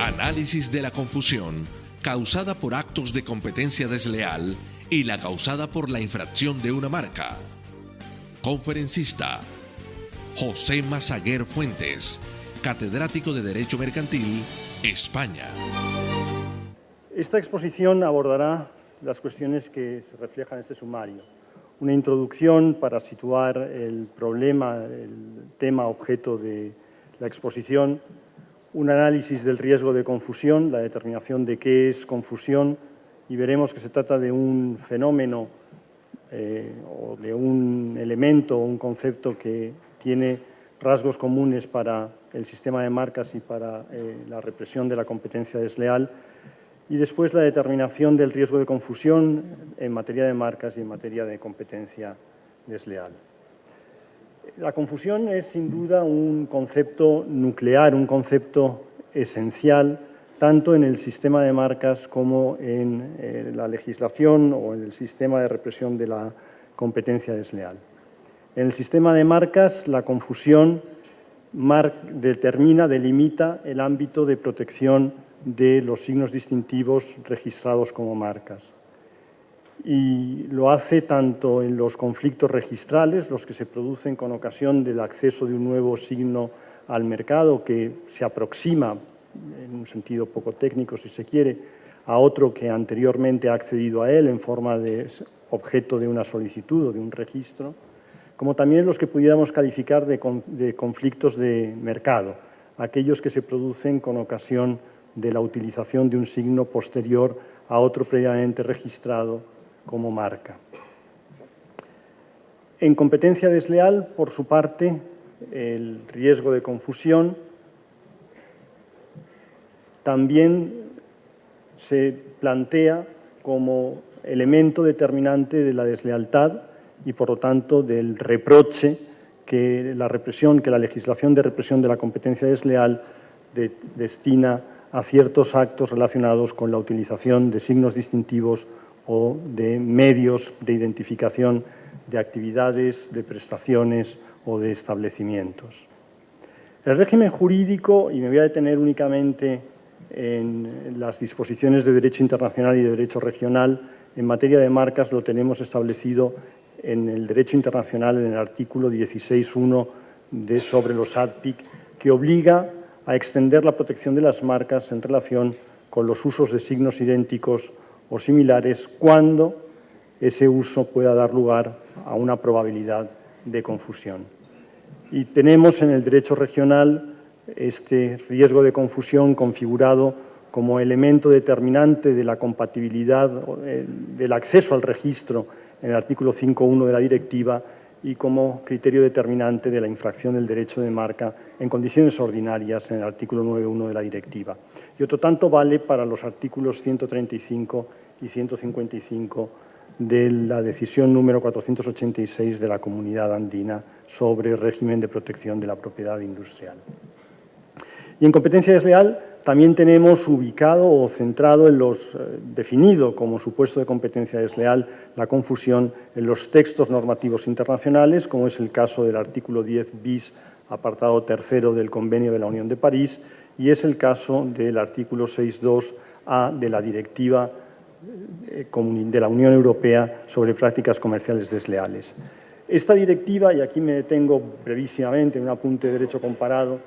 Análisis de la confusión causada por actos de competencia desleal y la causada por la infracción de una marca. Conferencista José Masaguer Fuentes, catedrático de Derecho Mercantil, España. Esta exposición abordará las cuestiones que se reflejan en este sumario. Una introducción para situar el problema, el tema objeto de la exposición, un análisis del riesgo de confusión, la determinación de qué es confusión, y veremos que se trata de un fenómeno o de un elemento o un concepto que tiene rasgos comunes para el sistema de marcas y para la represión de la competencia desleal, y después la determinación del riesgo de confusión en materia de marcas y en materia de competencia desleal. La confusión es sin duda un concepto nuclear, un concepto esencial, tanto en el sistema de marcas como en la legislación o en el sistema de represión de la competencia desleal. En el sistema de marcas, la confusión delimita el ámbito de protección de los signos distintivos registrados como marcas. Y lo hace tanto en los conflictos registrales, los que se producen con ocasión del acceso de un nuevo signo al mercado que se aproxima, en un sentido poco técnico si se quiere, a otro que anteriormente ha accedido a él en forma de objeto de una solicitud o de un registro, como también los que pudiéramos calificar de conflictos de mercado, aquellos que se producen con ocasión de la utilización de un signo posterior a otro previamente registrado como marca. En competencia desleal, por su parte, el riesgo de confusión también se plantea como elemento determinante de la deslealtad y, por lo tanto, del reproche que la legislación de represión de la competencia desleal destina a ciertos actos relacionados con la utilización de signos distintivos o de medios de identificación de actividades, de prestaciones o de establecimientos. El régimen jurídico, y me voy a detener únicamente en las disposiciones de derecho internacional y de derecho regional, en materia de marcas lo tenemos establecido en el derecho internacional en el artículo 16.1 sobre los ADPIC, que obliga a extender la protección de las marcas en relación con los usos de signos idénticos o similares cuando ese uso pueda dar lugar a una probabilidad de confusión. Y tenemos en el derecho regional este riesgo de confusión configurado como elemento determinante de la compatibilidad del acceso al registro en el artículo 5.1 de la directiva y como criterio determinante de la infracción del derecho de marca en condiciones ordinarias en el artículo 9.1 de la directiva. Y otro tanto vale para los artículos 135 y 155 de la decisión número 486 de la Comunidad Andina sobre régimen de protección de la propiedad industrial. Y en competencia desleal también tenemos ubicado o centrado definido como supuesto de competencia desleal la confusión en los textos normativos internacionales, como es el caso del artículo 10 bis, apartado tercero del Convenio de la Unión de París, y es el caso del artículo 6.2a de la Directiva de la Unión Europea sobre prácticas comerciales desleales. Esta directiva, y aquí me detengo brevísimamente en un apunte de derecho comparado,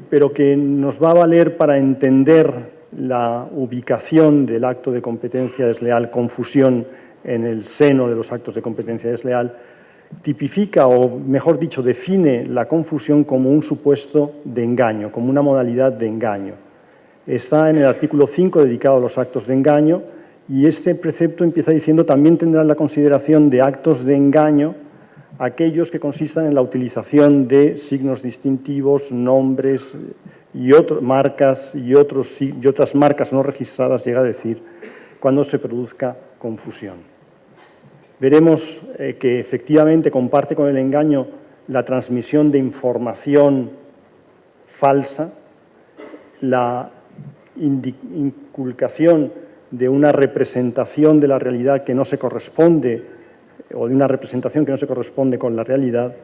pero que nos va a valer para entender la ubicación del acto de competencia desleal, confusión en el seno de los actos de competencia desleal, tipifica, o mejor dicho, define la confusión como un supuesto de engaño, como una modalidad de engaño. Está en el artículo 5 dedicado a los actos de engaño y este precepto empieza diciendo también tendrán la consideración de actos de engaño aquellos que consistan en la utilización de signos distintivos, nombres y marcas y otras marcas no registradas, llega a decir, cuando se produzca confusión. Veremos que efectivamente comparte con el engaño la transmisión de información falsa, la inculcación de una representación de la realidad que no se corresponde o de una representación que no se corresponde con la realidad,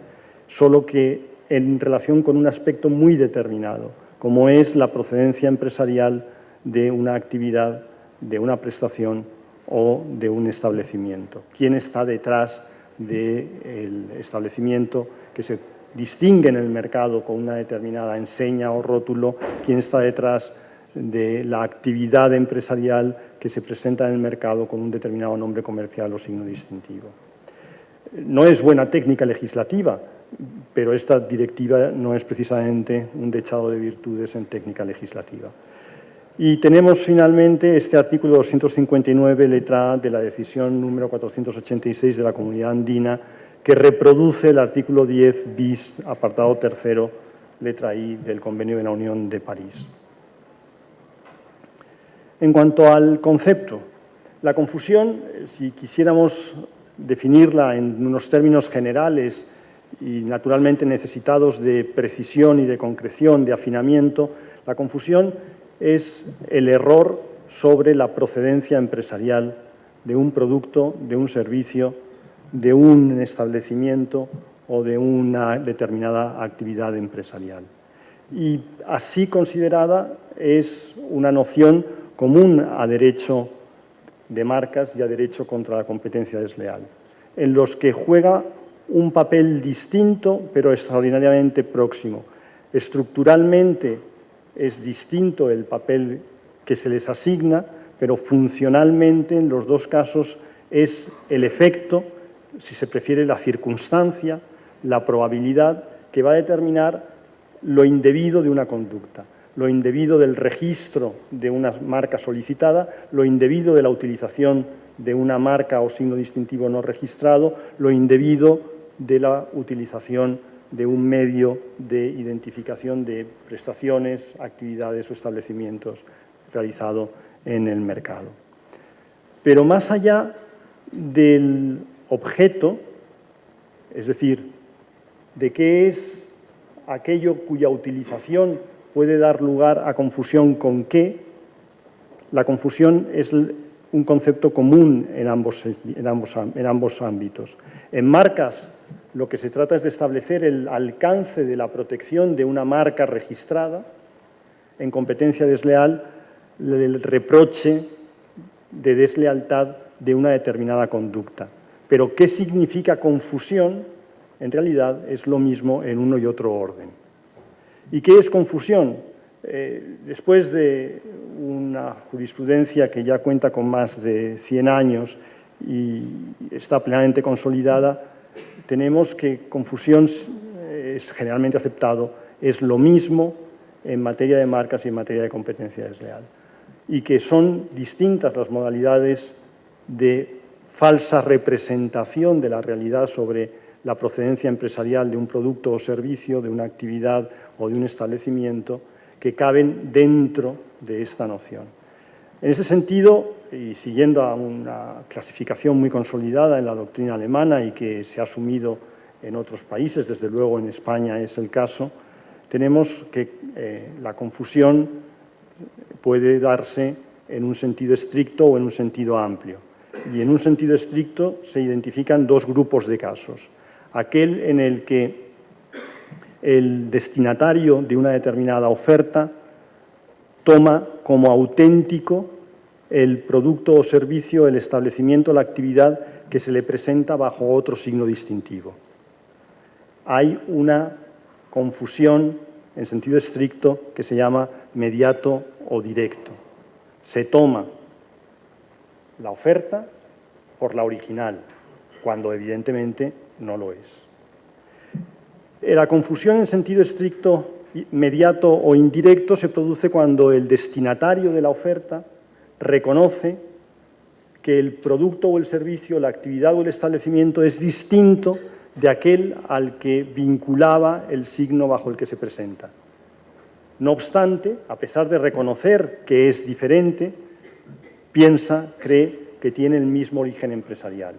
solo que en relación con un aspecto muy determinado, como es la procedencia empresarial de una actividad, de una prestación o de un establecimiento. ¿Quién está detrás del establecimiento que se distingue en el mercado con una determinada enseña o rótulo? ¿Quién está detrás de la actividad empresarial que se presenta en el mercado con un determinado nombre comercial o signo distintivo? No es buena técnica legislativa, pero esta directiva no es precisamente un dechado de virtudes en técnica legislativa. Y tenemos finalmente este artículo 259, letra A, de la decisión número 486 de la Comunidad Andina, que reproduce el artículo 10 bis, apartado tercero, letra I, del Convenio de la Unión de París. En cuanto al concepto, la confusión, si quisiéramos definirla en unos términos generales y naturalmente necesitados de precisión y de concreción, de afinamiento, la confusión es el error sobre la procedencia empresarial de un producto, de un servicio, de un establecimiento o de una determinada actividad empresarial. Y así considerada es una noción común a derecho de marcas y a derecho contra la competencia desleal, en los que juega un papel distinto pero extraordinariamente próximo. Estructuralmente es distinto el papel que se les asigna, pero funcionalmente en los dos casos es el efecto, si se prefiere la circunstancia, la probabilidad que va a determinar lo indebido de una conducta, lo indebido del registro de una marca solicitada, lo indebido de la utilización de una marca o signo distintivo no registrado, lo indebido de la utilización de un medio de identificación de prestaciones, actividades o establecimientos realizado en el mercado. Pero más allá del objeto, es decir, de qué es aquello cuya utilización puede dar lugar a confusión con qué, la confusión es un concepto común en ambos ámbitos. En marcas, lo que se trata es de establecer el alcance de la protección de una marca registrada. En competencia desleal, el reproche de deslealtad de una determinada conducta. Pero ¿qué significa confusión? En realidad es lo mismo en uno y otro orden. ¿Y qué es confusión? Después de una jurisprudencia que ya cuenta con más de 100 años y está plenamente consolidada, tenemos que confusión es generalmente aceptado, es lo mismo en materia de marcas y en materia de competencia desleal, y que son distintas las modalidades de falsa representación de la realidad sobre la procedencia empresarial de un producto o servicio, de una actividad o de un establecimiento, que caben dentro de esta noción. En ese sentido, y siguiendo a una clasificación muy consolidada en la doctrina alemana y que se ha asumido en otros países, desde luego en España es el caso, tenemos que la confusión puede darse en un sentido estricto o en un sentido amplio. Y en un sentido estricto se identifican dos grupos de casos. Aquel en el que el destinatario de una determinada oferta toma como auténtico el producto o servicio, el establecimiento, la actividad que se le presenta bajo otro signo distintivo. Hay una confusión en sentido estricto que se llama mediato o directo. Se toma la oferta por la original, cuando evidentemente no lo es. La confusión en sentido estricto, mediato o indirecto se produce cuando el destinatario de la oferta reconoce que el producto o el servicio, la actividad o el establecimiento es distinto de aquel al que vinculaba el signo bajo el que se presenta. No obstante, a pesar de reconocer que es diferente, cree que tiene el mismo origen empresarial.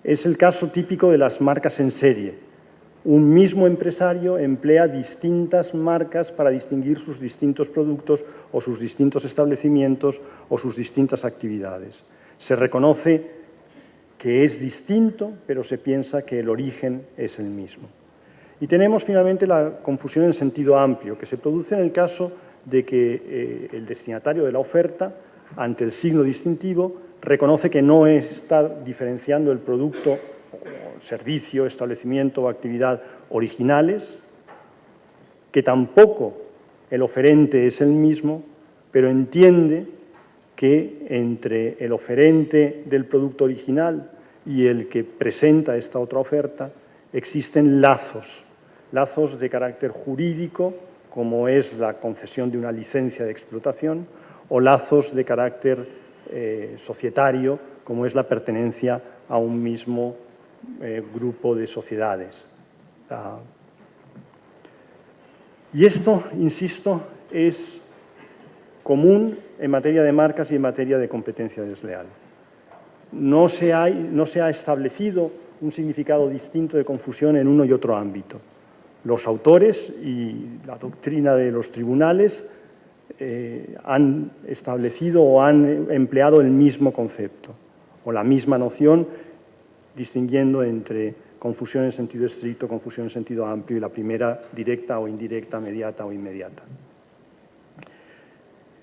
Es el caso típico de las marcas en serie. Un mismo empresario emplea distintas marcas para distinguir sus distintos productos o sus distintos establecimientos o sus distintas actividades. Se reconoce que es distinto, pero se piensa que el origen es el mismo. Y tenemos finalmente la confusión en sentido amplio, que se produce en el caso de que el destinatario de la oferta, ante el signo distintivo, reconoce que no está diferenciando el producto, servicio, establecimiento o actividad originales, que tampoco el oferente es el mismo, pero entiende que entre el oferente del producto original y el que presenta esta otra oferta existen lazos de carácter jurídico, como es la concesión de una licencia de explotación, o lazos de carácter societario, como es la pertenencia a un mismo grupo de sociedades. Y esto, insisto, es común en materia de marcas y en materia de competencia desleal. No se ha establecido un significado distinto de confusión en uno y otro ámbito. Los autores y la doctrina de los tribunales han establecido o han empleado el mismo concepto o la misma noción, distinguiendo entre confusión en sentido estricto, confusión en sentido amplio y la primera directa o indirecta, mediata o inmediata.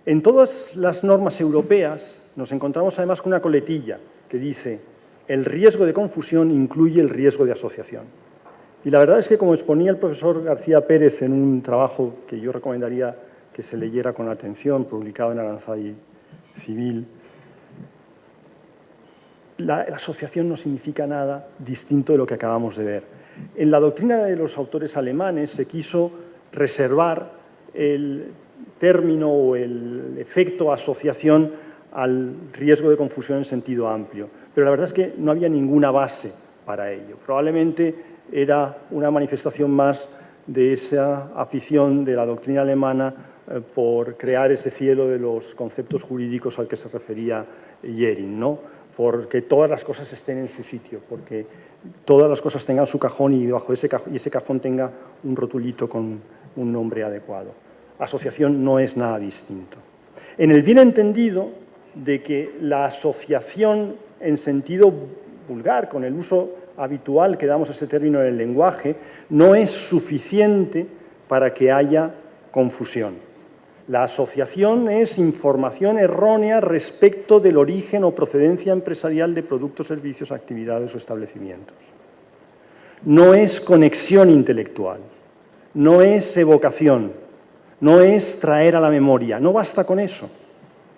En todas las normas europeas nos encontramos además con una coletilla que dice: el riesgo de confusión incluye el riesgo de asociación. Y la verdad es que, como exponía el profesor García Pérez en un trabajo que yo recomendaría que se leyera con atención, publicado en Aranzadi Civil, la asociación no significa nada distinto de lo que acabamos de ver. En la doctrina de los autores alemanes se quiso reservar el término o el efecto asociación al riesgo de confusión en sentido amplio, pero la verdad es que no había ninguna base para ello. Probablemente era una manifestación más de esa afición de la doctrina alemana por crear ese cielo de los conceptos jurídicos al que se refería Jhering, ¿no? Porque todas las cosas estén en su sitio, porque todas las cosas tengan su cajón y bajo ese cajón tenga un rotulito con un nombre adecuado. Asociación no es nada distinto. En el bien entendido de que la asociación en sentido vulgar, con el uso habitual que damos a este término en el lenguaje, no es suficiente para que haya confusión. La asociación es información errónea respecto del origen o procedencia empresarial de productos, servicios, actividades o establecimientos. No es conexión intelectual, no es evocación, no es traer a la memoria, no basta con eso.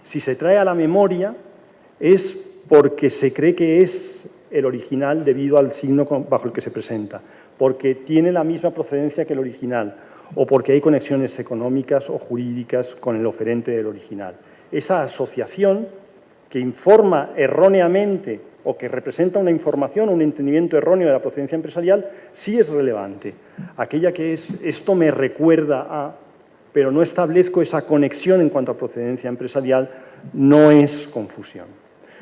Si se trae a la memoria es porque se cree que es el original debido al signo bajo el que se presenta, porque tiene la misma procedencia que el original, o porque hay conexiones económicas o jurídicas con el oferente del original. Esa asociación que informa erróneamente o que representa una información o un entendimiento erróneo de la procedencia empresarial sí es relevante. Aquella que es esto me recuerda a, pero no establezco esa conexión en cuanto a procedencia empresarial, no es confusión.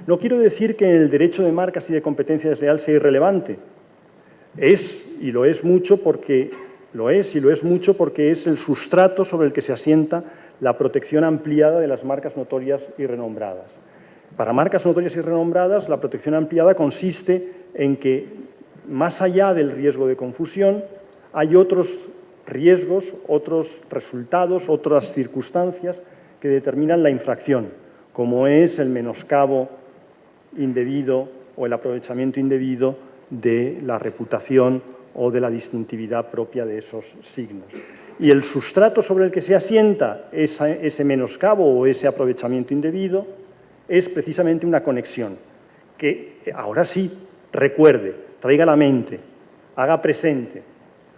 No quiero decir que en el derecho de marcas y de competencia desleal sea irrelevante. Es, y lo es mucho porque es el sustrato sobre el que se asienta la protección ampliada de las marcas notorias y renombradas. Para marcas notorias y renombradas, la protección ampliada consiste en que, más allá del riesgo de confusión, hay otros riesgos, otros resultados, otras circunstancias que determinan la infracción, como es el menoscabo indebido o el aprovechamiento indebido de la reputación o de la distintividad propia de esos signos. Y el sustrato sobre el que se asienta ese menoscabo o ese aprovechamiento indebido es precisamente una conexión que ahora sí recuerde, traiga a la mente, haga presente,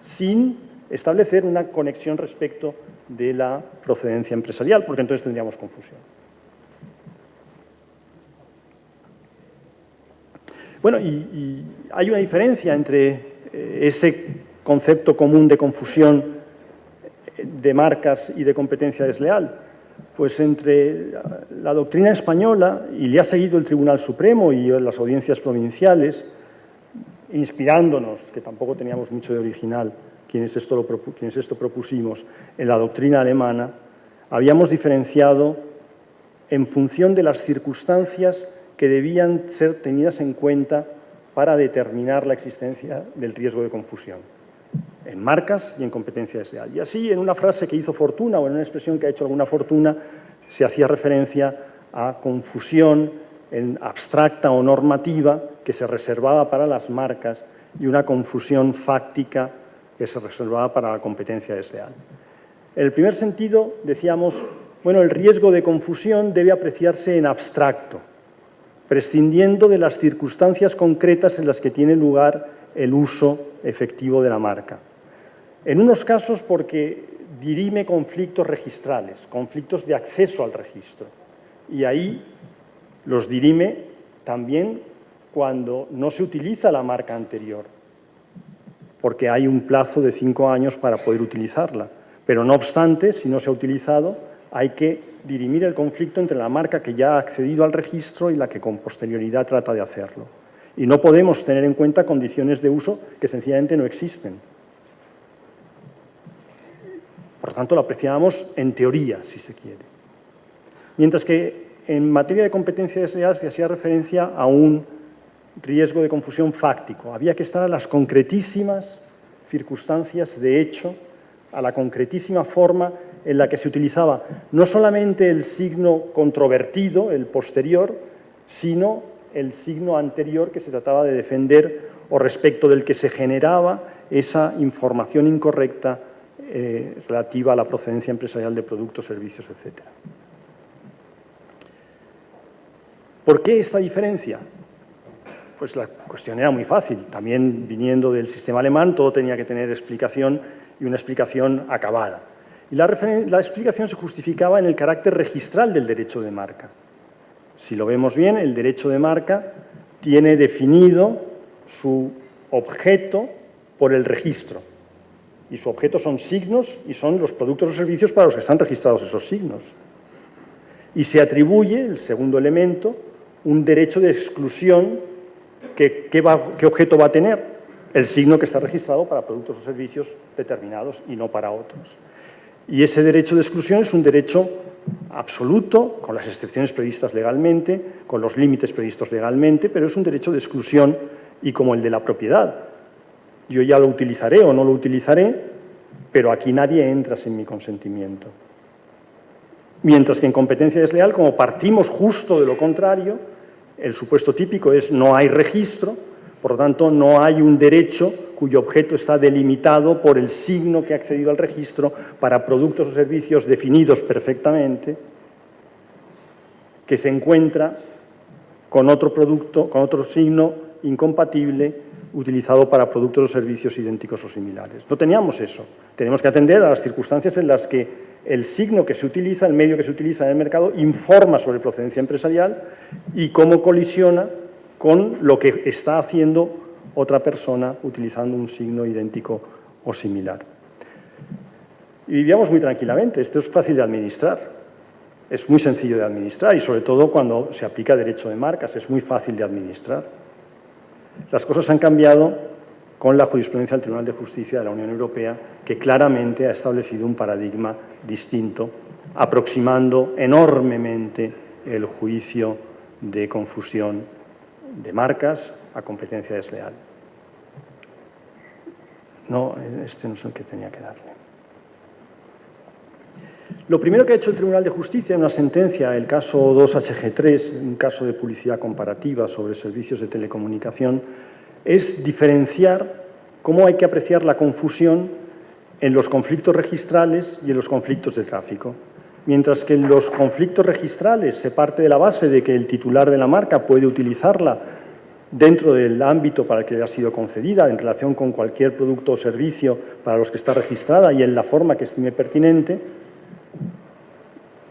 sin establecer una conexión respecto de la procedencia empresarial, porque entonces tendríamos confusión. Bueno, y hay una diferencia entre ese concepto común de confusión de marcas y de competencia desleal. Pues entre la doctrina española, y le ha seguido el Tribunal Supremo y las audiencias provinciales, inspirándonos, que tampoco teníamos mucho de original, quienes esto propusimos, en la doctrina alemana, habíamos diferenciado en función de las circunstancias que debían ser tenidas en cuenta para determinar la existencia del riesgo de confusión. en marcas y en competencia desleal. Y así, en una frase que hizo Fortuna o en una expresión que ha hecho alguna Fortuna, se hacía referencia a confusión en abstracta o normativa que se reservaba para las marcas y una confusión fáctica que se reservaba para la competencia desleal. En el primer sentido, decíamos, bueno, el riesgo de confusión debe apreciarse en abstracto, prescindiendo de las circunstancias concretas en las que tiene lugar el uso efectivo de la marca. En unos casos porque dirime conflictos registrales, conflictos de acceso al registro, y ahí los dirime también cuando no se utiliza la marca anterior, porque hay un plazo de 5 años para poder utilizarla. Pero no obstante, si no se ha utilizado, hay que dirimir el conflicto entre la marca que ya ha accedido al registro y la que con posterioridad trata de hacerlo. Y no podemos tener en cuenta condiciones de uso que sencillamente no existen. Por lo tanto, lo apreciábamos en teoría, si se quiere. Mientras que en materia de competencia desleal se hacía referencia a un riesgo de confusión fáctico. Había que estar a las concretísimas circunstancias de hecho, a la concretísima forma en la que se utilizaba no solamente el signo controvertido, el posterior, sino el signo anterior que se trataba de defender o respecto del que se generaba esa información incorrecta relativa a la procedencia empresarial de productos, servicios, etc. ¿Por qué esta diferencia? Pues la cuestión era muy fácil. También viniendo del sistema alemán, todo tenía que tener explicación y una explicación acabada. Y la explicación se justificaba en el carácter registral del derecho de marca. Si lo vemos bien, el derecho de marca tiene definido su objeto por el registro. Y su objeto son signos y son los productos o servicios para los que están registrados esos signos. Y se atribuye, el segundo elemento, un derecho de exclusión. ¿Qué objeto va a tener? El signo que está registrado para productos o servicios determinados y no para otros. Y ese derecho de exclusión es un derecho absoluto, con las excepciones previstas legalmente, con los límites previstos legalmente, pero es un derecho de exclusión y como el de la propiedad. Yo ya lo utilizaré o no lo utilizaré, pero aquí nadie entra sin mi consentimiento. Mientras que en competencia desleal, como partimos justo de lo contrario, el supuesto típico es no hay registro, por lo tanto no hay un derecho cuyo objeto está delimitado por el signo que ha accedido al registro para productos o servicios definidos perfectamente, que se encuentra con otro producto, con otro signo incompatible utilizado para productos o servicios idénticos o similares. No teníamos eso. Tenemos que atender a las circunstancias en las que el signo que se utiliza, el medio que se utiliza en el mercado, informa sobre procedencia empresarial y cómo colisiona con lo que está haciendo otra persona utilizando un signo idéntico o similar. Y vivíamos muy tranquilamente. Esto es fácil de administrar. Es muy sencillo de administrar y sobre todo cuando se aplica derecho de marcas es muy fácil de administrar. Las cosas han cambiado con la jurisprudencia del Tribunal de Justicia de la Unión Europea, que claramente ha establecido un paradigma distinto, aproximando enormemente el juicio de confusión de marcas a competencia desleal. No, este no es el que tenía que darle. Lo primero que ha hecho el Tribunal de Justicia en una sentencia, el caso 2HG3, un caso de publicidad comparativa sobre servicios de telecomunicación, es diferenciar cómo hay que apreciar la confusión en los conflictos registrales y en los conflictos de tráfico. Mientras que en los conflictos registrales se parte de la base de que el titular de la marca puede utilizarla dentro del ámbito para el que le ha sido concedida, en relación con cualquier producto o servicio para los que está registrada y en la forma que estime pertinente,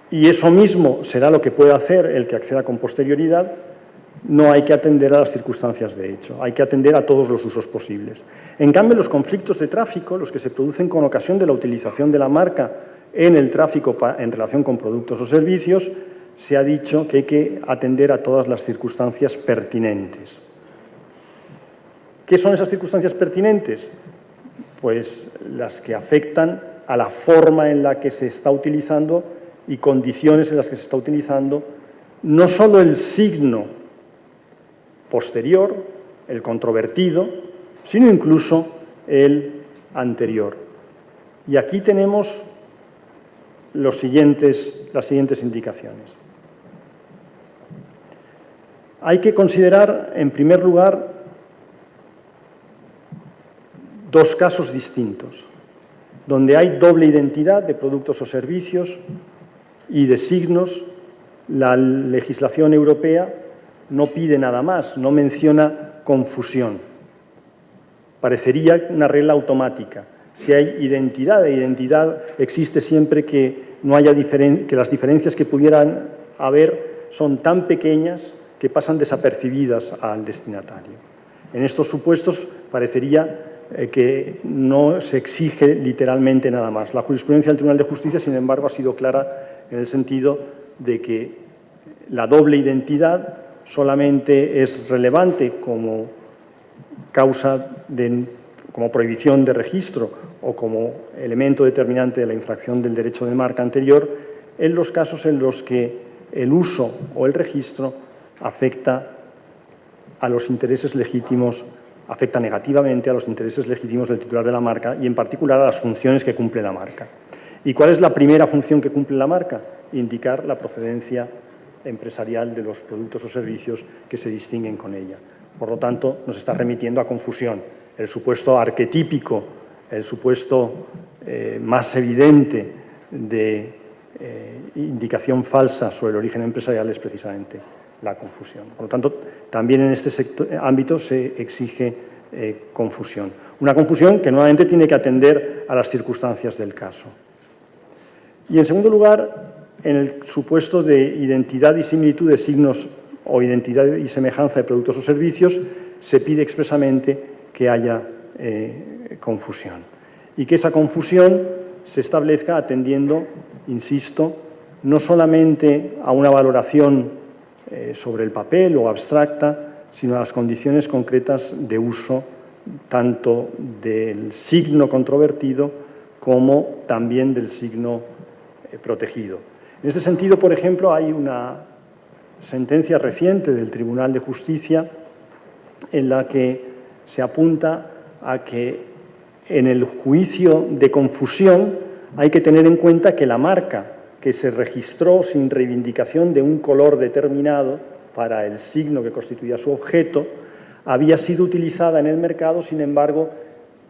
y eso mismo será lo que puede hacer el que acceda con posterioridad, no hay que atender a las circunstancias de hecho, hay que atender a todos los usos posibles. En cambio, los conflictos de tráfico, los que se producen con ocasión de la utilización de la marca en el tráfico en relación con productos o servicios, se ha dicho que hay que atender a todas las circunstancias pertinentes. ¿Qué son esas circunstancias pertinentes? Pues las que afectan a la forma en la que se está utilizando y condiciones en las que se está utilizando, no solo el signo posterior, el controvertido, sino incluso el anterior. Y aquí tenemos las siguientes indicaciones. Hay que considerar, en primer lugar, dos casos distintos, donde hay doble identidad de productos o servicios y de signos. La legislación europea no pide nada más, no menciona confusión. Parecería una regla automática. Si hay identidad, de identidad existe siempre que no haya que las diferencias que pudieran haber son tan pequeñas que pasan desapercibidas al destinatario. En estos supuestos parecería que no se exige literalmente nada más. La jurisprudencia del Tribunal de Justicia, sin embargo, ha sido clara en el sentido de que la doble identidad solamente es relevante como como prohibición de registro o como elemento determinante de la infracción del derecho de marca anterior en los casos en los que el uso o el registro afecta a los intereses legítimos, afecta negativamente a los intereses legítimos del titular de la marca y, en particular, a las funciones que cumple la marca. ¿Y cuál es la primera función que cumple la marca? Indicar la procedencia empresarial de los productos o servicios que se distinguen con ella. Por lo tanto, nos está remitiendo a confusión. El supuesto arquetípico, el supuesto más evidente de indicación falsa sobre el origen empresarial es precisamente la confusión. Por lo tanto, también en este ámbito se exige confusión. Una confusión que nuevamente tiene que atender a las circunstancias del caso. Y, en segundo lugar, en el supuesto de identidad y similitud de signos o identidad y semejanza de productos o servicios, se pide expresamente que haya confusión y que esa confusión se establezca atendiendo, insisto, no solamente a una valoración sobre el papel o abstracta, sino a las condiciones concretas de uso tanto del signo controvertido como también del signo protegido. En este sentido, por ejemplo, hay una sentencia reciente del Tribunal de Justicia en la que se apunta a que en el juicio de confusión hay que tener en cuenta que la marca que se registró sin reivindicación de un color determinado para el signo que constituía su objeto había sido utilizada en el mercado, sin embargo,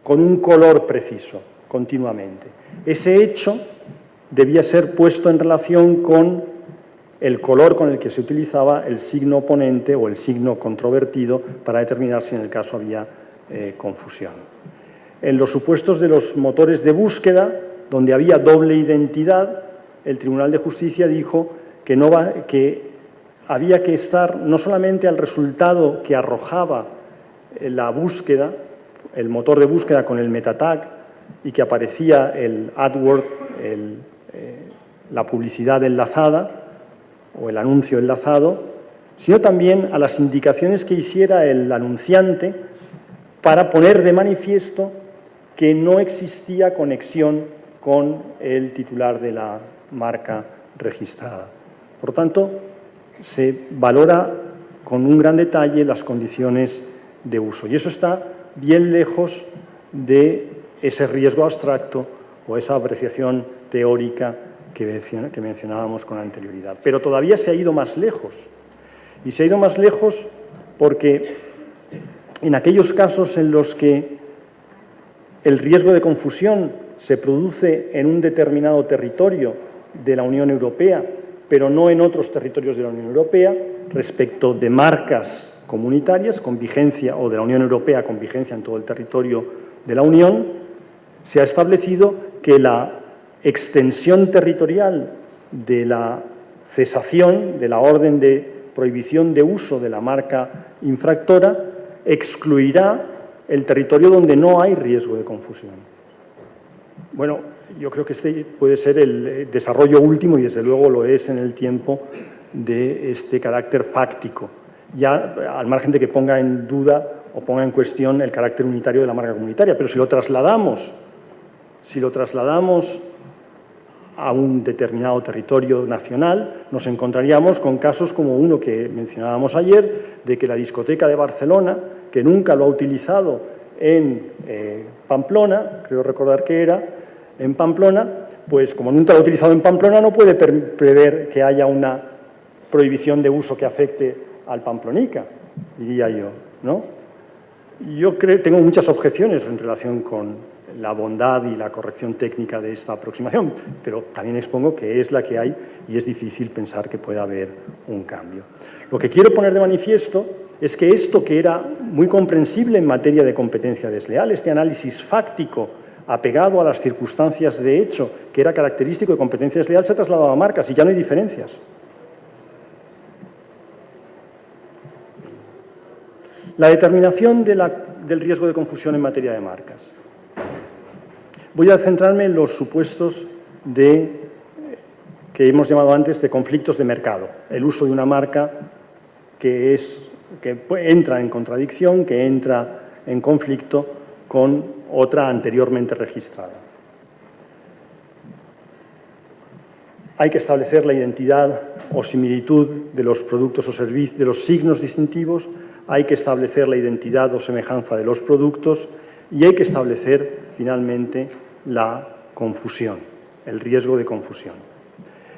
con un color preciso, continuamente. Ese hecho debía ser puesto en relación con el color con el que se utilizaba el signo oponente o el signo controvertido para determinar si en el caso había confusión. En los supuestos de los motores de búsqueda, donde había doble identidad, el Tribunal de Justicia dijo que había que estar no solamente al resultado que arrojaba la búsqueda, el motor de búsqueda con el meta tag y que aparecía el AdWord, la publicidad enlazada o el anuncio enlazado, sino también a las indicaciones que hiciera el anunciante para poner de manifiesto que no existía conexión con el titular de la marca registrada. Por tanto, se valora con un gran detalle las condiciones de uso. Y eso está bien lejos de ese riesgo abstracto o esa apreciación teórica que mencionábamos con anterioridad. Pero todavía se ha ido más lejos. Y se ha ido más lejos porque en aquellos casos en los que el riesgo de confusión se produce en un determinado territorio de la Unión Europea, pero no en otros territorios de la Unión Europea, respecto de marcas comunitarias con vigencia o de la Unión Europea con vigencia en todo el territorio de la Unión, se ha establecido que la extensión territorial de la cesación de la orden de prohibición de uso de la marca infractora excluirá el territorio donde no hay riesgo de confusión. Bueno, yo creo que este puede ser el desarrollo último, y desde luego lo es en el tiempo, de este carácter fáctico, ya al margen de que ponga en duda o ponga en cuestión el carácter unitario de la marca comunitaria. Pero si lo trasladamos a un determinado territorio nacional, nos encontraríamos con casos como uno que mencionábamos ayer, de que la discoteca de Barcelona, que nunca lo ha utilizado en Pamplona, creo recordar que era, en Pamplona, pues como nunca lo ha utilizado en Pamplona, no puede prever que haya una prohibición de uso que afecte al pamplonica, diría yo, ¿no? Yo tengo muchas objeciones en relación con la bondad y la corrección técnica de esta aproximación, pero también expongo que es la que hay y es difícil pensar que pueda haber un cambio. Lo que quiero poner de manifiesto es que esto que era muy comprensible en materia de competencia desleal, este análisis fáctico apegado a las circunstancias de hecho, que era característico de competencia desleal, se ha trasladado a marcas y ya no hay diferencias. La determinación del riesgo de confusión en materia de marcas. Voy a centrarme en los supuestos que hemos llamado antes de conflictos de mercado. El uso de una marca que entra en contradicción, que entra en conflicto con otra anteriormente registrada. Hay que establecer la identidad o similitud de los productos o servicios, de los signos distintivos, hay que establecer la identidad o semejanza de los productos y hay que establecer, finalmente, la confusión, el riesgo de confusión.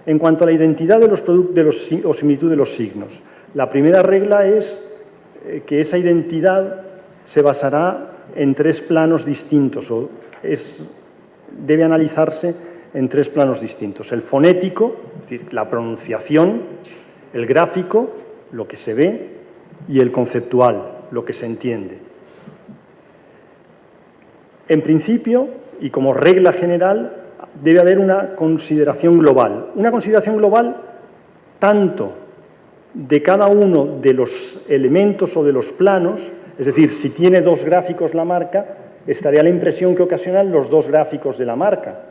En cuanto a la identidad de los productos o similitud de los signos, la primera regla es que esa identidad se basará en tres planos distintos, debe analizarse en tres planos distintos. El fonético, es decir, la pronunciación, el gráfico, lo que se ve, y el conceptual, lo que se entiende. En principio, y como regla general, debe haber una consideración global. Una consideración global tanto de cada uno de los elementos o de los planos, es decir, si tiene dos gráficos la marca, estaría la impresión que ocasionan los dos gráficos de la marca,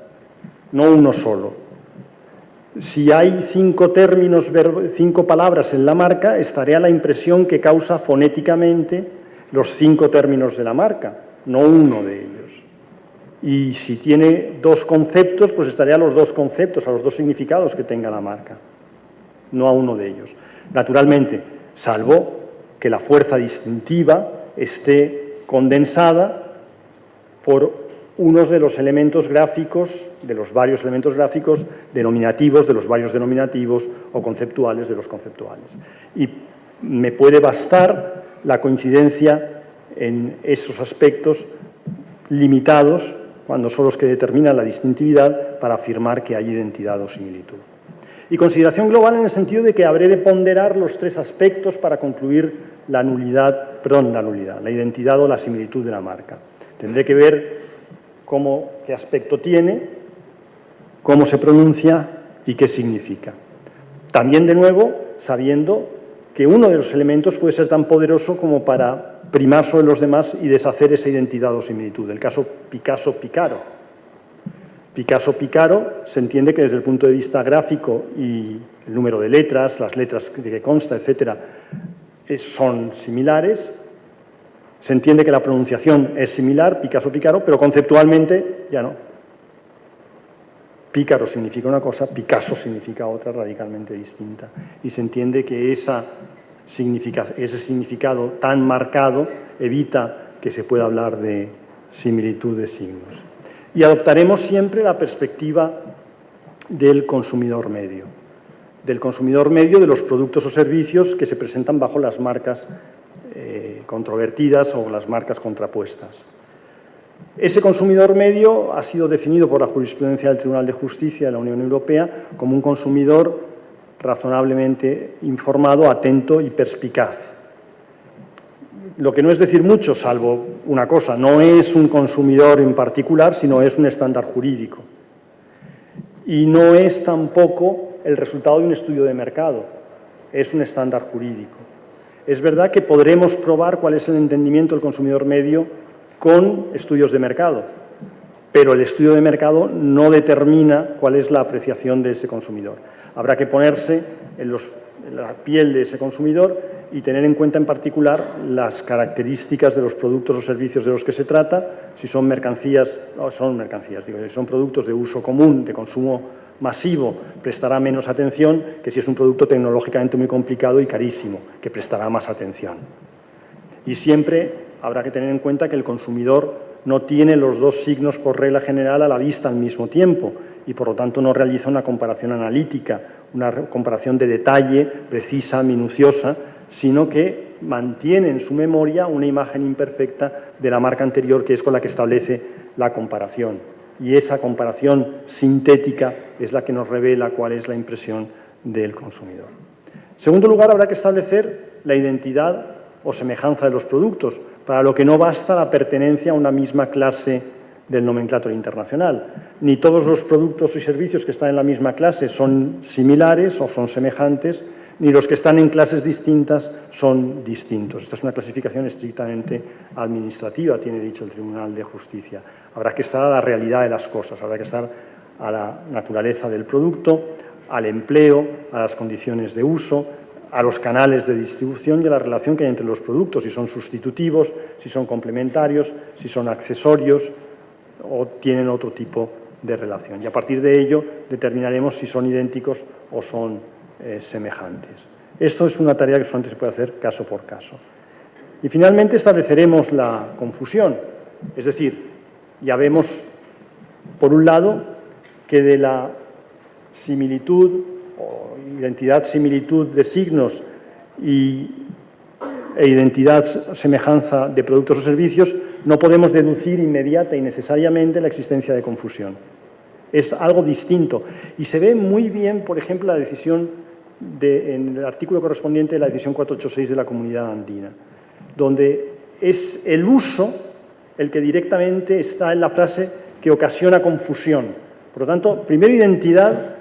no uno solo. Si hay 5 palabras en la marca, estaría la impresión que causa fonéticamente los 5 términos de la marca, no uno de ellos. Y si tiene 2 conceptos, pues estaría a los 2 conceptos, a los 2 significados que tenga la marca, no a uno de ellos. Naturalmente, salvo que la fuerza distintiva esté condensada por unos de los elementos gráficos, de los varios elementos gráficos, denominativos de los varios denominativos o conceptuales de los conceptuales. Y me puede bastar la coincidencia en esos aspectos limitados, cuando son los que determinan la distintividad, para afirmar que hay identidad o similitud. Y consideración global en el sentido de que habré de ponderar los 3 aspectos para concluir la identidad o la similitud de la marca. Tendré que ver qué aspecto tiene, cómo se pronuncia y qué significa. También, de nuevo, sabiendo que uno de los elementos puede ser tan poderoso como para primar sobre los demás y deshacer esa identidad o similitud. El caso Picasso-Picaro. Picasso-Picaro se entiende que desde el punto de vista gráfico y el número de letras, las letras de que consta, etcétera, son similares. Se entiende que la pronunciación es similar, Picasso-Picaro, pero conceptualmente ya no. Pícaro significa una cosa, Picasso significa otra radicalmente distinta. Y se entiende que ese significado tan marcado evita que se pueda hablar de similitud de signos. Y adoptaremos siempre la perspectiva del consumidor medio. Del consumidor medio de los productos o servicios que se presentan bajo las marcas controvertidas o las marcas contrapuestas. Ese consumidor medio ha sido definido por la jurisprudencia del Tribunal de Justicia de la Unión Europea como un consumidor razonablemente informado, atento y perspicaz. Lo que no es decir mucho, salvo una cosa, no es un consumidor en particular, sino es un estándar jurídico. Y no es tampoco el resultado de un estudio de mercado, es un estándar jurídico. Es verdad que podremos probar cuál es el entendimiento del consumidor medio con estudios de mercado, pero el estudio de mercado no determina cuál es la apreciación de ese consumidor. Habrá que ponerse en la piel de ese consumidor y tener en cuenta en particular las características de los productos o servicios de los que se trata, si son si son productos de uso común, de consumo masivo, prestará menos atención que si es un producto tecnológicamente muy complicado y carísimo, que prestará más atención. Y siempre habrá que tener en cuenta que el consumidor no tiene los dos signos por regla general a la vista al mismo tiempo y, por lo tanto, no realiza una comparación analítica, una comparación de detalle, precisa, minuciosa, sino que mantiene en su memoria una imagen imperfecta de la marca anterior, que es con la que establece la comparación. Y esa comparación sintética es la que nos revela cuál es la impresión del consumidor. En segundo lugar, habrá que establecer la identidad o semejanza de los productos, para lo que no basta la pertenencia a una misma clase del nomenclátor internacional. Ni todos los productos y servicios que están en la misma clase son similares o son semejantes, ni los que están en clases distintas son distintos. Esta es una clasificación estrictamente administrativa, tiene dicho el Tribunal de Justicia. Habrá que estar a la realidad de las cosas, habrá que estar a la naturaleza del producto, al empleo, a las condiciones de uso, a los canales de distribución y a la relación que hay entre los productos, si son sustitutivos, si son complementarios, si son accesorios o tienen otro tipo de relación. Y a partir de ello determinaremos si son idénticos o son semejantes. Esto es una tarea que solamente se puede hacer caso por caso. Y finalmente estableceremos la confusión, es decir, ya vemos, por un lado, que de la similitud o identidad-similitud de signos e identidad-semejanza de productos o servicios no podemos deducir inmediata y necesariamente la existencia de confusión. Es algo distinto. Y se ve muy bien, por ejemplo, la decisión en el artículo correspondiente de la decisión 486 de la Comunidad Andina, donde es el uso el que directamente está en la frase que ocasiona confusión. Por lo tanto, primero identidad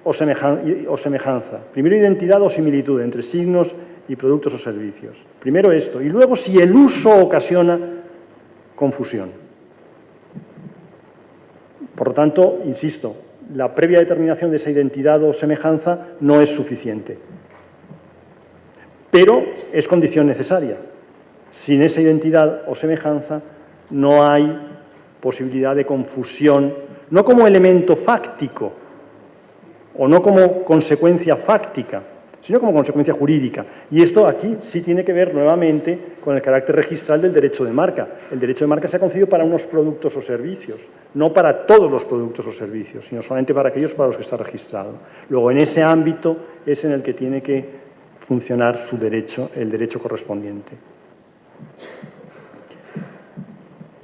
o semejanza. Primero identidad o similitud entre signos y productos o servicios. Primero esto. Y luego si el uso ocasiona confusión. Por lo tanto, insisto, la previa determinación de esa identidad o semejanza no es suficiente. Pero es condición necesaria. Sin esa identidad o semejanza no hay posibilidad de confusión, no como elemento fáctico, o no como consecuencia fáctica, sino como consecuencia jurídica. Y esto aquí sí tiene que ver nuevamente con el carácter registral del derecho de marca. El derecho de marca se ha concedido para unos productos o servicios, no para todos los productos o servicios, sino solamente para aquellos para los que está registrado. Luego, en ese ámbito es en el que tiene que funcionar su derecho, el derecho correspondiente.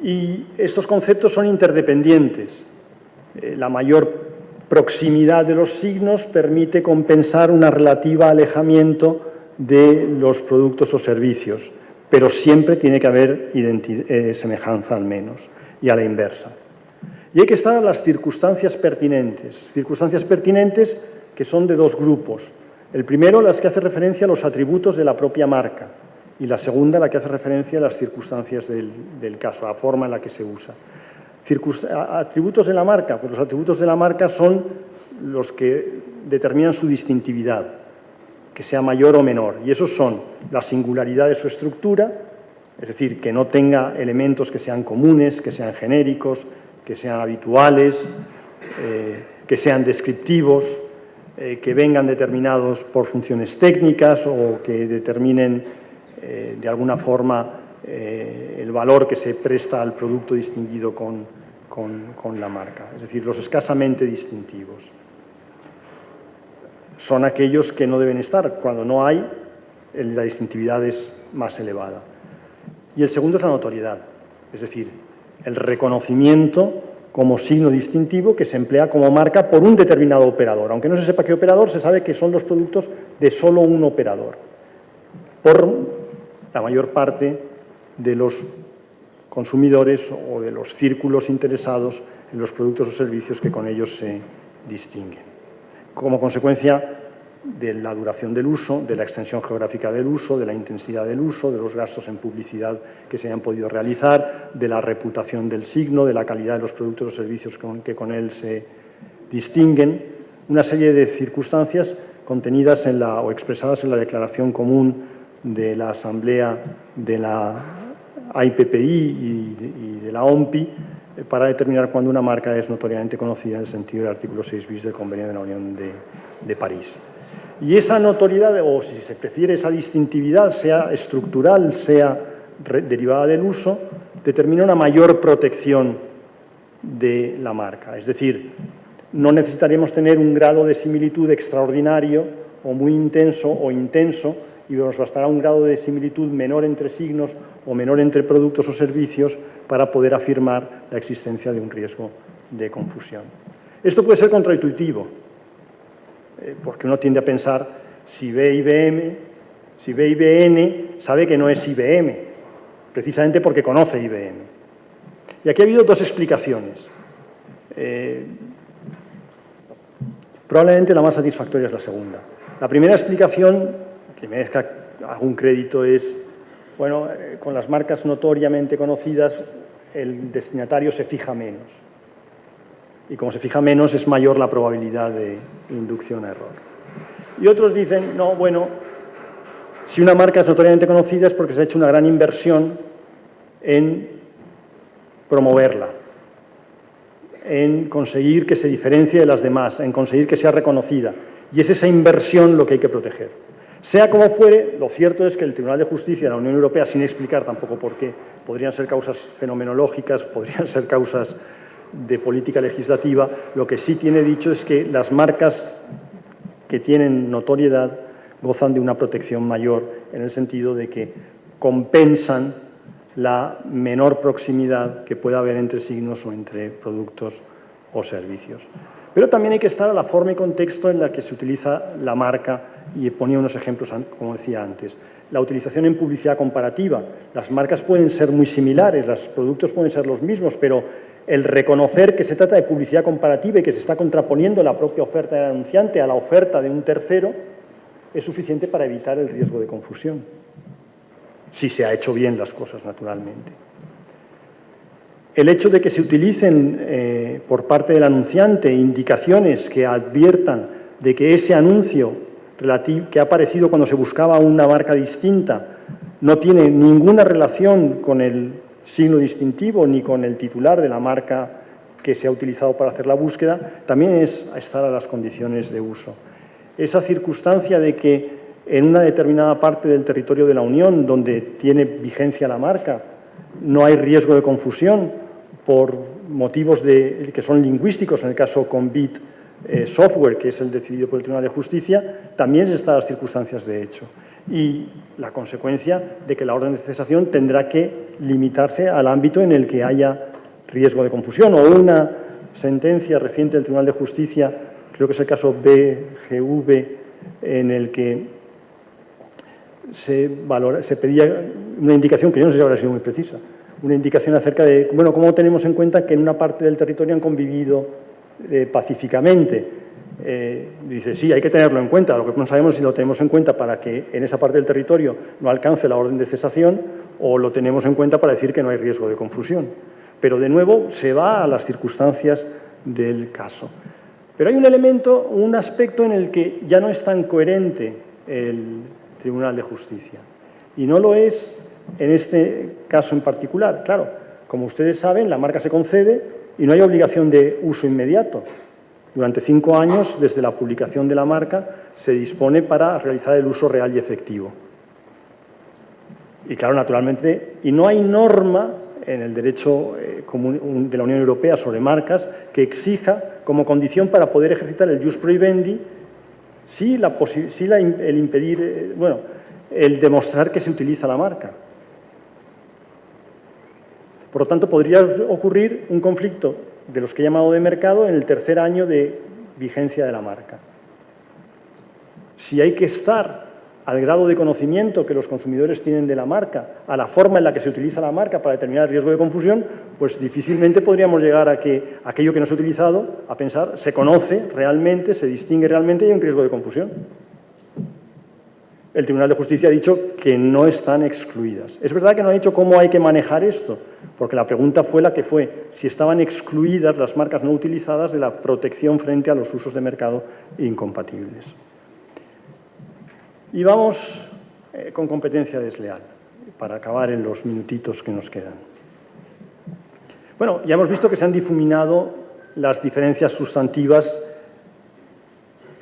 Y estos conceptos son interdependientes. La mayor proximidad de los signos permite compensar una relativa alejamiento de los productos o servicios, pero siempre tiene que haber semejanza al menos, y a la inversa. Y hay que estar a las circunstancias pertinentes que son de dos grupos. El primero, las que hace referencia a los atributos de la propia marca, y la segunda, la que hace referencia a las circunstancias del caso, a la forma en la que se usa. Atributos de la marca, pues los atributos de la marca son los que determinan su distintividad, que sea mayor o menor, y esos son la singularidad de su estructura, es decir, que no tenga elementos que sean comunes, que sean genéricos, que sean habituales, que sean descriptivos, que vengan determinados por funciones técnicas o que determinen de alguna forma el valor que se presta al producto distinguido con la marca, es decir, los escasamente distintivos. Son aquellos que no deben estar. Cuando no hay, la distintividad es más elevada. Y el segundo es la notoriedad, es decir, el reconocimiento como signo distintivo que se emplea como marca por un determinado operador. Aunque no se sepa qué operador, se sabe que son los productos de solo un operador, por la mayor parte de los consumidores o de los círculos interesados en los productos o servicios que con ellos se distinguen. Como consecuencia de la duración del uso, de la extensión geográfica del uso, de la intensidad del uso, de los gastos en publicidad que se hayan podido realizar, de la reputación del signo, de la calidad de los productos o servicios que con él se distinguen, una serie de circunstancias contenidas o expresadas en la declaración común de la Asamblea de la AIPPI y de la OMPI para determinar cuándo una marca es notoriamente conocida en el sentido del artículo 6 bis del Convenio de la Unión de París. Y esa notoriedad, o si se prefiere, esa distintividad, sea estructural, sea derivada del uso, determina una mayor protección de la marca. Es decir, no necesitaríamos tener un grado de similitud extraordinario o muy intenso o intenso, y nos bastará un grado de similitud menor entre signos o menor entre productos o servicios para poder afirmar la existencia de un riesgo de confusión. Esto puede ser contraintuitivo, porque uno tiende a pensar, si ve IBM, si ve IBM, sabe que no es IBM, precisamente porque conoce IBM. Y aquí ha habido dos explicaciones. Probablemente la más satisfactoria es la segunda. La primera explicación, que merezca algún crédito, es, bueno, con las marcas notoriamente conocidas, el destinatario se fija menos. Y como se fija menos, es mayor la probabilidad de inducción a error. Y otros dicen, no, bueno, si una marca es notoriamente conocida es porque se ha hecho una gran inversión en promoverla, en conseguir que se diferencie de las demás, en conseguir que sea reconocida. Y es esa inversión lo que hay que proteger. Sea como fuere, lo cierto es que el Tribunal de Justicia de la Unión Europea, sin explicar tampoco por qué, podrían ser causas fenomenológicas, podrían ser causas de política legislativa, lo que sí tiene dicho es que las marcas que tienen notoriedad gozan de una protección mayor, en el sentido de que compensan la menor proximidad que pueda haber entre signos o entre productos o servicios. Pero también hay que estar a la forma y contexto en la que se utiliza la marca, y ponía unos ejemplos, como decía antes. La utilización en publicidad comparativa. Las marcas pueden ser muy similares, los productos pueden ser los mismos, pero el reconocer que se trata de publicidad comparativa y que se está contraponiendo la propia oferta del anunciante a la oferta de un tercero es suficiente para evitar el riesgo de confusión, si se ha hecho bien las cosas, naturalmente. El hecho de que se utilicen por parte del anunciante indicaciones que adviertan de que ese anuncio que ha aparecido cuando se buscaba una marca distinta no tiene ninguna relación con el signo distintivo ni con el titular de la marca que se ha utilizado para hacer la búsqueda, también es estar a las condiciones de uso. Esa circunstancia de que en una determinada parte del territorio de la Unión, donde tiene vigencia la marca, no hay riesgo de confusión por motivos que son lingüísticos, en el caso con Bit Software, que es el decidido por el Tribunal de Justicia, también se está a las circunstancias de hecho. Y la consecuencia de que la orden de cesación tendrá que limitarse al ámbito en el que haya riesgo de confusión. O una sentencia reciente del Tribunal de Justicia, creo que es el caso BGV, en el que se pedía una indicación, que yo no sé si habrá sido muy precisa, una indicación acerca de, bueno, cómo tenemos en cuenta que en una parte del territorio han convivido pacíficamente. Dice, sí, hay que tenerlo en cuenta. Lo que no sabemos es si lo tenemos en cuenta para que en esa parte del territorio no alcance la orden de cesación o lo tenemos en cuenta para decir que no hay riesgo de confusión. Pero, de nuevo, se va a las circunstancias del caso. Pero hay un elemento, un aspecto en el que ya no es tan coherente el Tribunal de Justicia. Y no lo es en este caso en particular. Claro, como ustedes saben, la marca se concede y no hay obligación de uso inmediato. Durante 5 años, desde la publicación de la marca, se dispone para realizar el uso real y efectivo. Y claro, naturalmente, y no hay norma en el derecho de la Unión Europea sobre marcas que exija como condición para poder ejercitar el jus prohibendi el demostrar que se utiliza la marca. Por lo tanto, podría ocurrir un conflicto de los que he llamado de mercado en el tercer año de vigencia de la marca. Si hay que estar al grado de conocimiento que los consumidores tienen de la marca, a la forma en la que se utiliza la marca para determinar el riesgo de confusión, pues difícilmente podríamos llegar a que aquello que no se ha utilizado, a pensar, se conoce realmente, se distingue realmente y hay un riesgo de confusión. El Tribunal de Justicia ha dicho que no están excluidas. Es verdad que no ha dicho cómo hay que manejar esto, porque la pregunta fue la que fue, si estaban excluidas las marcas no utilizadas de la protección frente a los usos de mercado incompatibles. Y vamos con competencia desleal, para acabar en los minutitos que nos quedan. Bueno, ya hemos visto que se han difuminado las diferencias sustantivas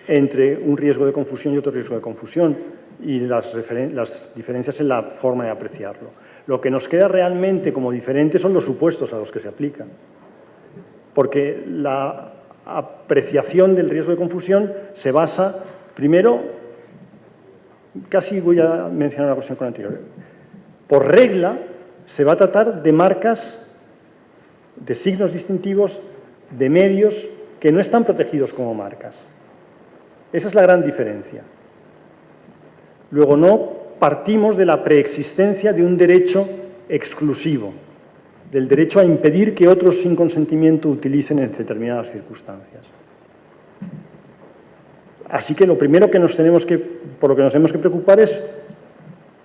entre un riesgo de confusión y otro riesgo de confusión. y las diferencias en la forma de apreciarlo. Lo que nos queda realmente como diferente son los supuestos a los que se aplican, porque la apreciación del riesgo de confusión se basa, primero, casi voy a mencionar una cuestión con la anterior, por regla se va a tratar de marcas, de signos distintivos, de medios que no están protegidos como marcas. Esa es la gran diferencia. Luego, no partimos de la preexistencia de un derecho exclusivo, del derecho a impedir que otros sin consentimiento utilicen en determinadas circunstancias. Así que lo primero por lo que nos tenemos que preocupar es,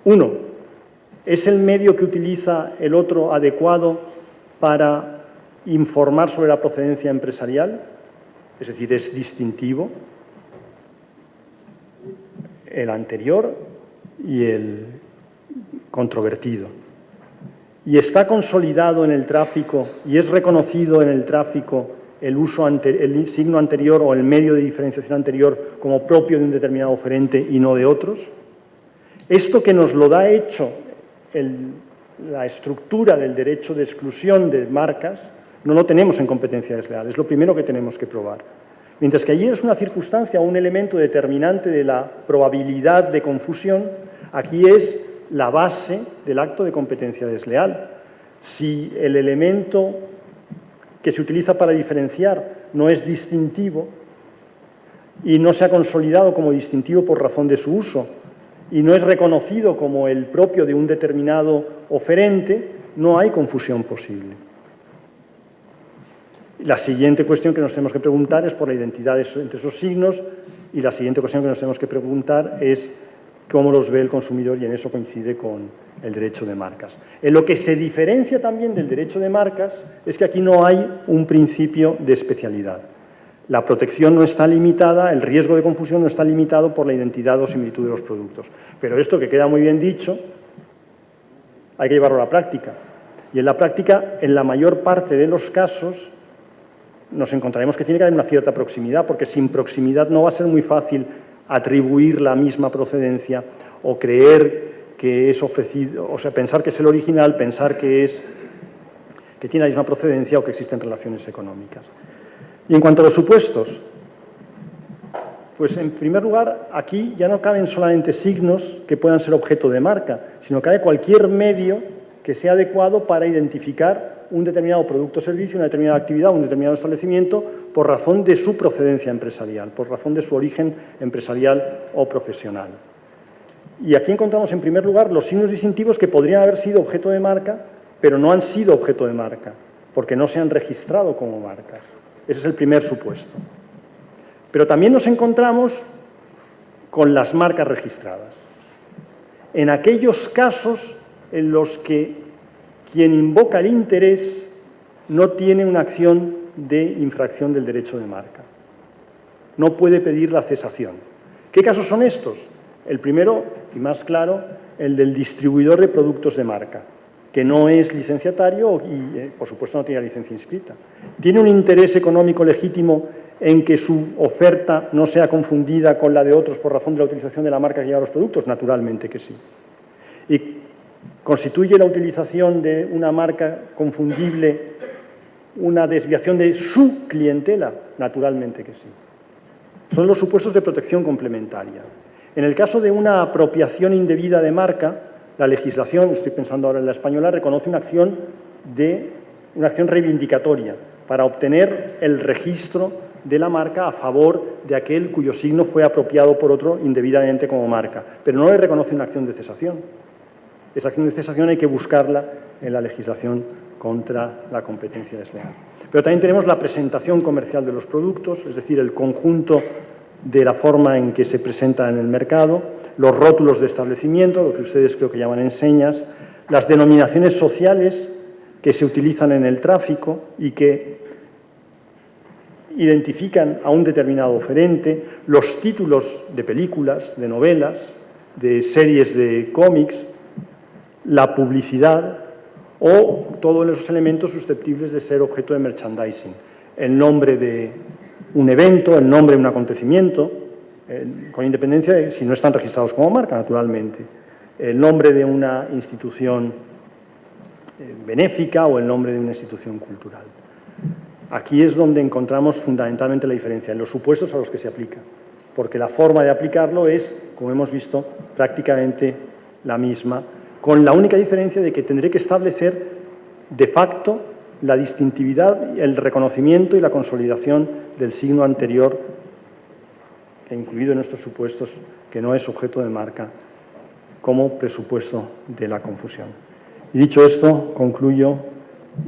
uno, ¿es el medio que utiliza el otro adecuado para informar sobre la procedencia empresarial? Es decir, ¿es distintivo el anterior y el controvertido? ¿Y está consolidado en el tráfico y es reconocido en el tráfico el signo anterior o el medio de diferenciación anterior como propio de un determinado oferente y no de otros? Esto que nos lo da hecho la estructura del derecho de exclusión de marcas, no lo tenemos en competencia desleal, es lo primero que tenemos que probar. Mientras que allí es una circunstancia o un elemento determinante de la probabilidad de confusión, aquí es la base del acto de competencia desleal. Si el elemento que se utiliza para diferenciar no es distintivo y no se ha consolidado como distintivo por razón de su uso y no es reconocido como el propio de un determinado oferente, no hay confusión posible. La siguiente cuestión que nos tenemos que preguntar es por la identidad entre esos signos y la siguiente cuestión que nos tenemos que preguntar es cómo los ve el consumidor, y en eso coincide con el derecho de marcas. En lo que se diferencia también del derecho de marcas es que aquí no hay un principio de especialidad. La protección no está limitada, el riesgo de confusión no está limitado por la identidad o similitud de los productos. Pero esto, que queda muy bien dicho, hay que llevarlo a la práctica. Y en la práctica, en la mayor parte de los casos, nos encontraremos que tiene que haber una cierta proximidad, porque sin proximidad no va a ser muy fácil atribuir la misma procedencia o creer que es ofrecido, o sea, pensar que es el original, pensar que tiene la misma procedencia o que existen relaciones económicas. Y en cuanto a los supuestos, pues en primer lugar, aquí ya no caben solamente signos que puedan ser objeto de marca, sino que cabe cualquier medio que sea adecuado para identificar un determinado producto o servicio, una determinada actividad, un determinado establecimiento, por razón de su procedencia empresarial, por razón de su origen empresarial o profesional. Y aquí encontramos, en primer lugar, los signos distintivos que podrían haber sido objeto de marca, pero no han sido objeto de marca, porque no se han registrado como marcas. Ese es el primer supuesto. Pero también nos encontramos con las marcas registradas. En aquellos casos en los que quien invoca el interés no tiene una acción de infracción del derecho de marca. No puede pedir la cesación. ¿Qué casos son estos? El primero, y más claro, el del distribuidor de productos de marca, que no es licenciatario y, por supuesto, no tiene la licencia inscrita. ¿Tiene un interés económico legítimo en que su oferta no sea confundida con la de otros por razón de la utilización de la marca que lleva los productos? Naturalmente que sí. ¿Y constituye la utilización de una marca confundible una desviación de su clientela? Naturalmente que sí. Son los supuestos de protección complementaria. En el caso de una apropiación indebida de marca, la legislación, estoy pensando ahora en la española, reconoce una acción reivindicatoria para obtener el registro de la marca a favor de aquel cuyo signo fue apropiado por otro indebidamente como marca, pero no le reconoce una acción de cesación. Esa acción de cesación hay que buscarla en la legislación contra la competencia desleal. Pero también tenemos la presentación comercial de los productos, es decir, el conjunto de la forma en que se presenta en el mercado, los rótulos de establecimiento, lo que ustedes creo que llaman enseñas, las denominaciones sociales que se utilizan en el tráfico y que identifican a un determinado oferente, los títulos de películas, de novelas, de series de cómics, la publicidad o todos los elementos susceptibles de ser objeto de merchandising. El nombre de un evento, el nombre de un acontecimiento, con independencia de si no están registrados como marca, naturalmente. El nombre de una institución benéfica o el nombre de una institución cultural. Aquí es donde encontramos fundamentalmente la diferencia, en los supuestos a los que se aplica, porque la forma de aplicarlo es, como hemos visto, prácticamente la misma, con la única diferencia de que tendré que establecer de facto la distintividad, el reconocimiento y la consolidación del signo anterior, incluido en estos supuestos, que no es objeto de marca, como presupuesto de la confusión. Y dicho esto, concluyo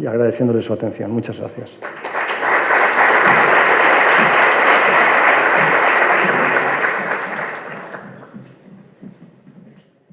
y agradeciéndole su atención. Muchas gracias.